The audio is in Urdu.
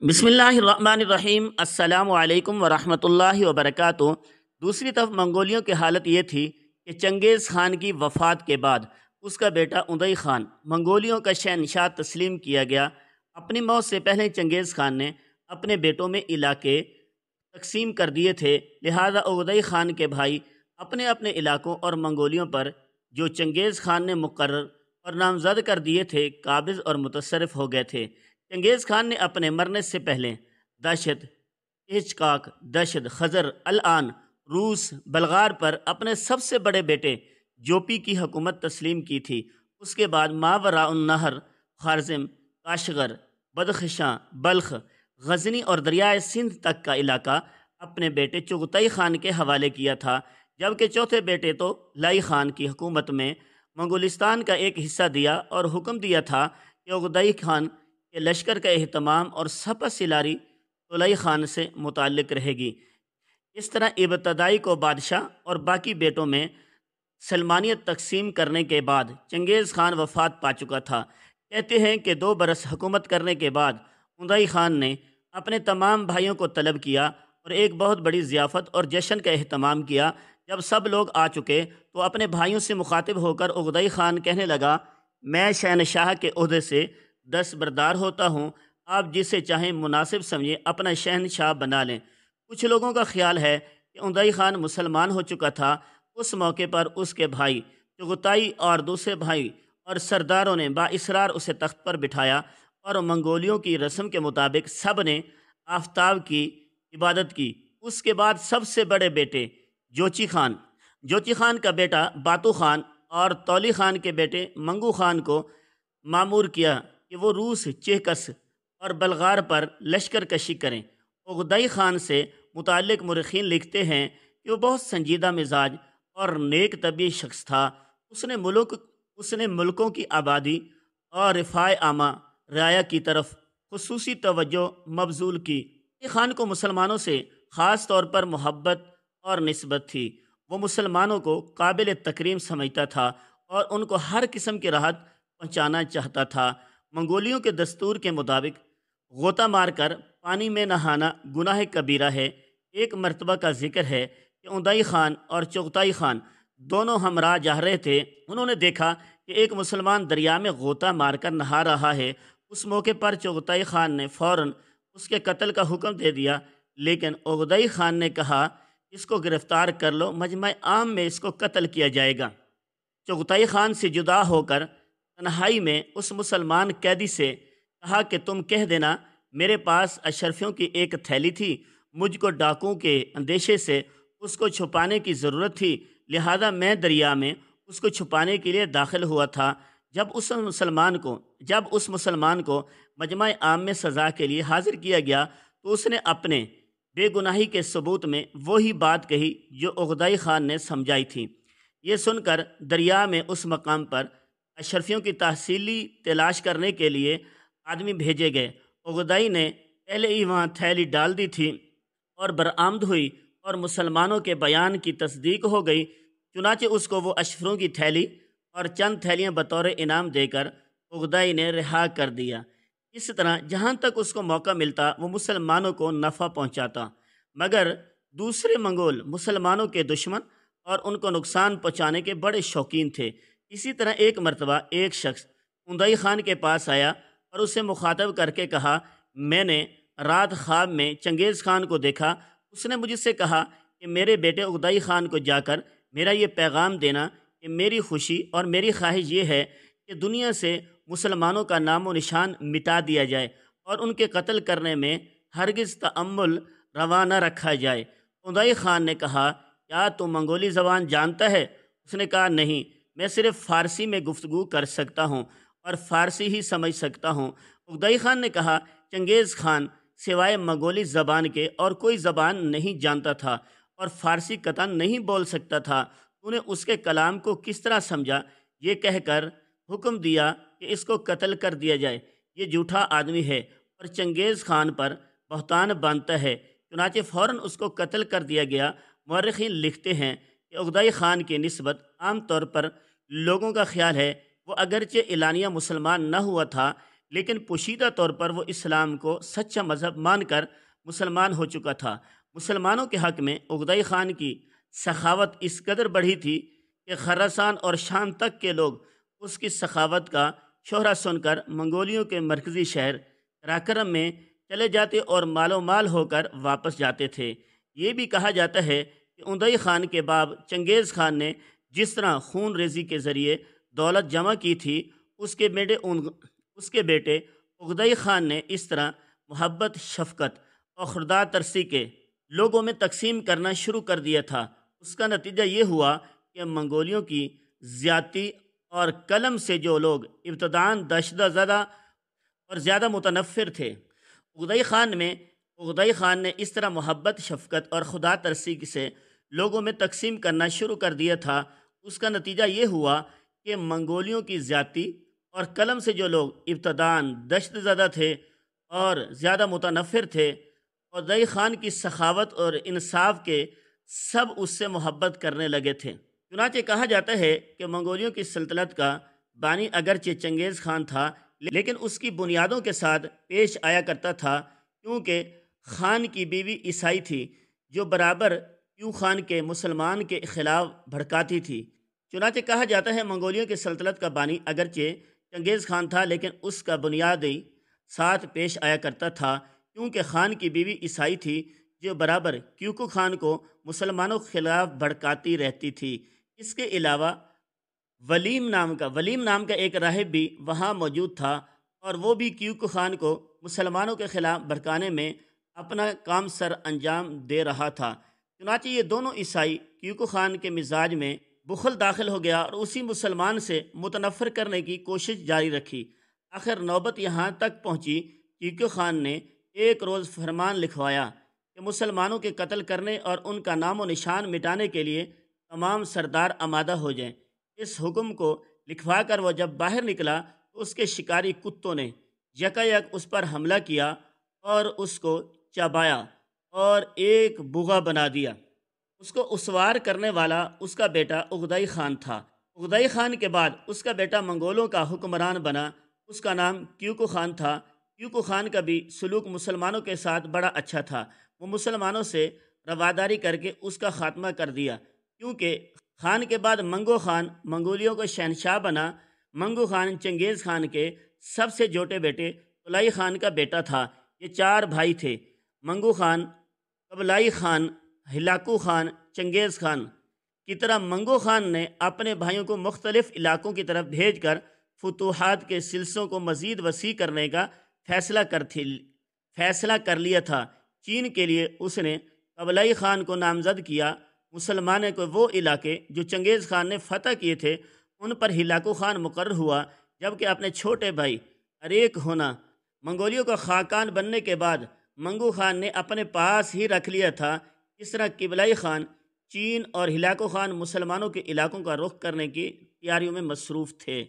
بسم اللہ الرحمن الرحیم۔ السلام علیکم ورحمۃ اللہ وبرکاتہ۔ دوسری طرف منگولیوں کی حالت یہ تھی کہ چنگیز خان کی وفات کے بعد اس کا بیٹا ادئی خان منگولیوں کا شہنشاہ تسلیم کیا گیا۔ اپنی موت سے پہلے چنگیز خان نے اپنے بیٹوں میں علاقے تقسیم کر دیے تھے، لہذا ادئی خان کے بھائی اپنے اپنے علاقوں اور منگولیوں پر جو چنگیز خان نے مقرر اور نامزد کر دیے تھے قابض اور متصرف ہو گئے تھے۔ چنگیز خان نے اپنے مرنے سے پہلے دشت، ایچکاک، دشت، خزر، الان، روس، بلغار پر اپنے سب سے بڑے بیٹے جوپی کی حکومت تسلیم کی تھی۔ اس کے بعد ماوراء النہر، خوارزم، کاشغر، بدخشاں، بلخ، غزنی اور دریائے سندھ تک کا علاقہ اپنے بیٹے چغتائی خان کے حوالے کیا تھا، جبکہ چوتھے بیٹے تو لائی خان کی حکومت میں منگولستان کا ایک حصہ دیا اور حکم دیا تھا کہ ادئی خان کے لشکر کا اہتمام اور سپہ سالاری طلئی خان سے متعلق رہے گی۔ اس طرح ابتدائی کو بادشاہ اور باقی بیٹوں میں سلمانیت تقسیم کرنے کے بعد چنگیز خان وفات پا چکا تھا۔ کہتے ہیں کہ 2 برس حکومت کرنے کے بعد ادئی خان نے اپنے تمام بھائیوں کو طلب کیا اور ایک بہت بڑی ضیافت اور جشن کا اہتمام کیا۔ جب سب لوگ آ چکے تو اپنے بھائیوں سے مخاطب ہو کر ادئی خان کہنے لگا، میں شہنشاہ کے عہدے سے دستبردار ہوتا ہوں، آپ جسے چاہیں مناسب سمجھیں اپنا شہنشاہ بنا لیں۔ کچھ لوگوں کا خیال ہے کہ ادئی خان مسلمان ہو چکا تھا۔ اس موقع پر اس کے بھائی چغتائی اور دوسرے بھائی اور سرداروں نے بااصرار اسے تخت پر بٹھایا اور منگولیوں کی رسم کے مطابق سب نے آفتاب کی عبادت کی۔ اس کے بعد سب سے بڑے بیٹے جوچی خان کا بیٹا باتو خان اور تولی خان کے بیٹے منگو خان کو مامور کیا کہ وہ روس، چہکس اور بلغار پر لشکر کشی کریں۔ ادئی خان سے متعلق مورخین لکھتے ہیں کہ وہ بہت سنجیدہ مزاج اور نیک طبیعت شخص تھا۔ اس نے ملکوں کی آبادی اور رفاع عامہ رعایا کی طرف خصوصی توجہ مبذول کی۔ ادئی خان کو مسلمانوں سے خاص طور پر محبت اور نسبت تھی۔ وہ مسلمانوں کو قابل تکریم سمجھتا تھا اور ان کو ہر قسم کی راحت پہنچانا چاہتا تھا۔ منگولیوں کے دستور کے مطابق غوطہ مار کر پانی میں نہانا گناہ کبیرہ ہے۔ ایک مرتبہ کا ذکر ہے کہ ادئی خان اور چغتائی خان دونوں ہمراہ جا رہے تھے۔ انہوں نے دیکھا کہ ایک مسلمان دریا میں غوطہ مار کر نہا رہا ہے۔ اس موقع پر چغتائی خان نے فوراً اس کے قتل کا حکم دے دیا، لیکن ادئی خان نے کہا، اس کو گرفتار کر لو، مجمع عام میں اس کو قتل کیا جائے گا۔ چغتائی خان سے جدا ہو کر تنہائی میں اس مسلمان قیدی سے کہا کہ تم کہہ دینا میرے پاس اشرفیوں کی ایک تھیلی تھی، مجھ کو ڈاکوؤں کے اندیشے سے اس کو چھپانے کی ضرورت تھی، لہذا میں دریا میں اس کو چھپانے کے لیے داخل ہوا تھا۔ جب اس مسلمان کو مجمع عام میں سزا کے لیے حاضر کیا گیا تو اس نے اپنے بے گناہی کے ثبوت میں وہی بات کہی جو ادئی خان نے سمجھائی تھی۔ یہ سن کر دریا میں اس مقام پر اشرفیوں کی تحصیلی تلاش کرنے کے لیے آدمی بھیجے گئے۔ ادئی نے پہلے ہی وہاں تھیلی ڈال دی تھی اور برآمد ہوئی اور مسلمانوں کے بیان کی تصدیق ہو گئی، چنانچہ اس کو وہ اشرفیوں کی تھیلی اور چند تھیلیاں بطور انعام دے کر ادئی نے رہا کر دیا۔ اس طرح جہاں تک اس کو موقع ملتا وہ مسلمانوں کو نفع پہنچاتا، مگر دوسرے منگول مسلمانوں کے دشمن اور ان کو نقصان پہنچانے کے بڑے شوقین تھے۔ اسی طرح ایک مرتبہ ایک شخص ادئی خان کے پاس آیا اور اسے مخاطب کر کے کہا، میں نے رات خواب میں چنگیز خان کو دیکھا، اس نے مجھ سے کہا کہ میرے بیٹے ادئی خان کو جا کر میرا یہ پیغام دینا کہ میری خوشی اور میری خواہش یہ ہے کہ دنیا سے مسلمانوں کا نام و نشان مٹا دیا جائے اور ان کے قتل کرنے میں ہرگز تأمل روا نہ رکھا جائے۔ ادئی خان نے کہا، کیا تو منگولی زبان جانتا ہے؟ اس نے کہا، نہیں، میں صرف فارسی میں گفتگو کر سکتا ہوں اور فارسی ہی سمجھ سکتا ہوں۔ ادئی خان نے کہا، چنگیز خان سوائے منگولی زبان کے اور کوئی زبان نہیں جانتا تھا اور فارسی قطعاً نہیں بول سکتا تھا، تو نے اس کے کلام کو کس طرح سمجھا؟ یہ کہہ کر حکم دیا کہ اس کو قتل کر دیا جائے، یہ جھوٹا آدمی ہے اور چنگیز خان پر بہتان باندھتا ہے۔ چنانچہ فوراً اس کو قتل کر دیا گیا۔ مورخین لکھتے ہیں کہ ادئی خان کی نسبت عام طور پر لوگوں کا خیال ہے وہ اگرچہ اعلانیہ مسلمان نہ ہوا تھا، لیکن پوشیدہ طور پر وہ اسلام کو سچا مذہب مان کر مسلمان ہو چکا تھا۔ مسلمانوں کے حق میں اغدئی خان کی سخاوت اس قدر بڑھی تھی کہ خراسان اور شام تک کے لوگ اس کی سخاوت کا شہرہ سن کر منگولیوں کے مرکزی شہر قراقرم میں چلے جاتے اور مال و مال ہو کر واپس جاتے تھے۔ یہ بھی کہا جاتا ہے کہ اغدئی خان کے باپ چنگیز خان نے جس طرح خون ریزی کے ذریعے دولت جمع کی تھی، اس کے بیٹے اغدئی خان نے اس طرح محبت، شفقت اور خردار ترسی کے لوگوں میں تقسیم کرنا شروع کر دیا تھا۔ اس کا نتیجہ یہ ہوا کہ منگولیوں کی زیادتی اور قلم سے جو لوگ ابتداً دہشت زدہ اور زیادہ متنفر تھے، اغدئی خان نے اس طرح محبت، شفقت اور خدا ترسی سے لوگوں میں تقسیم کرنا شروع کر دیا تھا۔ اس کا نتیجہ یہ ہوا کہ منگولیوں کی زیادتی اور قلم سے جو لوگ ابتداً دہشت زدہ تھے اور زیادہ متنفر تھے، اغدئی خان کی سخاوت اور انصاف کے سب اس سے محبت کرنے لگے تھے۔ چنانچہ کہا جاتا ہے کہ منگولیوں کی سلطنت کا بانی اگرچہ چنگیز خان تھا، لیکن اس کی بنیادوں کے ساتھ پیش آیا کرتا تھا، کیونکہ خان کی بیوی عیسائی تھی جو برابر کیو خان کے مسلمان کے خلاف بھڑکاتی تھی۔ چنانچہ کہا جاتا ہے منگولیوں کی سلطنت کا بانی اگرچہ چنگیز خان تھا، لیکن اس کا بنیادی ساتھ پیش آیا کرتا تھا، کیونکہ خان کی بیوی عیسائی تھی جو برابر کیوکو خان کو مسلمانوں کے خلاف بھڑکاتی رہتی تھی۔ اس کے علاوہ ولیم نام کا ایک راہب بھی وہاں موجود تھا، اور وہ بھی کیوکو خان کو مسلمانوں کے خلاف بھڑکانے میں اپنا کام سر انجام دے رہا تھا۔ چنانچہ یہ دونوں عیسائی کیوکو خان کے مزاج میں بخل داخل ہو گیا اور اسی مسلمان سے متنفر کرنے کی کوشش جاری رکھی۔ آخر نوبت یہاں تک پہنچی، کیوکو خان نے ایک روز فرمان لکھوایا کہ مسلمانوں کے قتل کرنے اور ان کا نام و نشان مٹانے کے لیے تمام سردار آمادہ ہو جائیں۔ اس حکم کو لکھوا کر وہ جب باہر نکلا تو اس کے شکاری کتوں نے یکایک اس پر حملہ کیا اور اس کو چبایا اور ایک بوغا بنا دیا۔ اس کو اسوار کرنے والا اس کا بیٹا اغدئی خان تھا۔ اغدئی خان کے بعد اس کا بیٹا منگولوں کا حکمران بنا، اس کا نام کیوکو خان تھا۔ کیوکو خان کا بھی سلوک مسلمانوں کے ساتھ بڑا اچھا تھا۔ وہ مسلمانوں سے رواداری کر کے اس کا خاتمہ کر دیا، کیونکہ خان کے بعد منگو خان منگولیوں کا شہنشاہ بنا۔ منگو خان چنگیز خان کے سب سے چھوٹے بیٹے قبلائی خان کا بیٹا تھا۔ یہ 4 بھائی تھے، منگو خان، قبلائی خان، ہلاکو خان، چنگیز خان کی طرح منگو خان نے اپنے بھائیوں کو مختلف علاقوں کی طرف بھیج کر فتوحات کے سلسلوں کو مزید وسیع کرنے کا فیصلہ کر لیا تھا۔ چین کے لیے اس نے قبلائی خان کو نامزد کیا۔ مسلمانوں کو وہ علاقے جو چنگیز خان نے فتح کیے تھے ان پر ہلاکو خان مقرر ہوا، جبکہ اپنے چھوٹے بھائی اریک ہونا منگولیوں کا خاقان بننے کے بعد منگو خان نے اپنے پاس ہی رکھ لیا تھا۔ اس طرح قبلائی خان چین اور ہلاکو خان مسلمانوں کے علاقوں کا رخ کرنے کی تیاریوں میں مصروف تھے۔